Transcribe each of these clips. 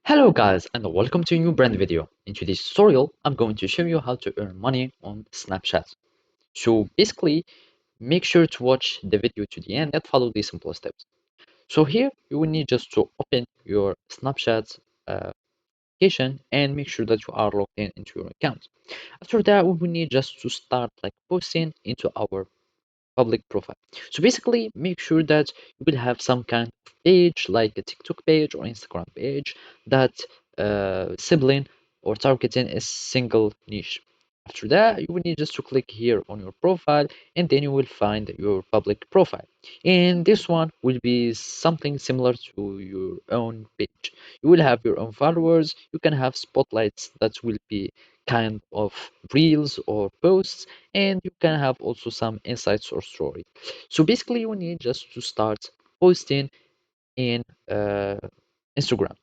Hello guys and welcome to a new brand video. In today's tutorial, I'm going to show you how to earn money on Snapchat. So basically, make sure to watch the video to the end and follow these simple steps. So here, you will need just to open your Snapchat application and make sure that you are logged in into your account. After that, we will need just to start like posting into our public profile. So basically, make sure that you will have some kind of page like a TikTok page or Instagram page that sibling or targeting a single niche. After that, you will need just to click here on your profile and then you will find your public profile. And this one will be something similar to your own page. You will have your own followers. You can have spotlights that will be kind of reels or posts, and you can have also some insights or story. So basically you need just to start posting in Instagram.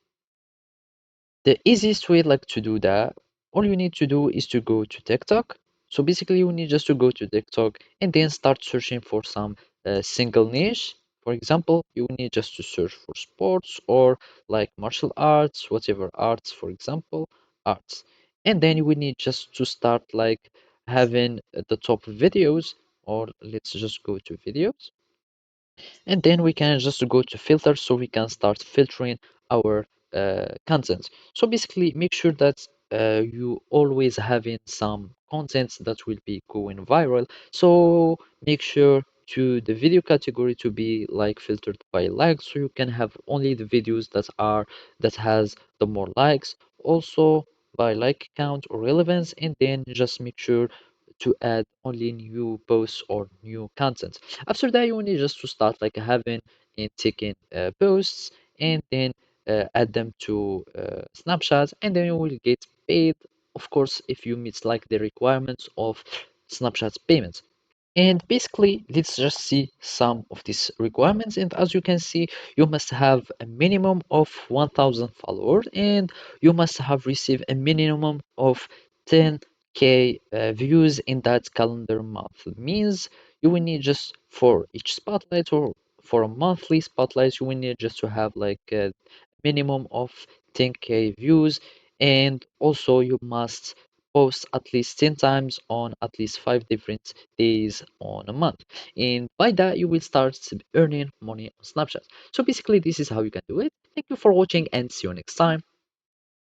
The easiest way like to do that, all you need to do is to go to TikTok. So basically you need just to go to TikTok and then start searching for some single niche. For example, you need just to search for sports or like martial arts, whatever arts, for example, arts. And then you will need just to start like having the top videos, or let's just go to videos, and then we can just go to filter so we can start filtering our content. So basically make sure that you always having some content that will be going viral. So make sure to the video category to be like filtered by likes, so you can have only the videos that has the more likes, also by like count or relevance, and then just make sure to add only new posts or new content. After that, you need just to start like having and taking posts and then add them to Snapchat, and then you will get paid, of course, if you meet like the requirements of Snapchat's payments. And basically, let's just see some of these requirements. And as you can see, you must have a minimum of 1000 followers and you must have received a minimum of 10k views in that calendar month. It means you will need just for each spotlight or for a monthly spotlight, you will need just to have like a minimum of 10k views. And also you must post at least 10 times on at least 5 different days on a month, and by that you will start earning money on Snapchat. So basically this is how you can do it. Thank you for watching and see you next time.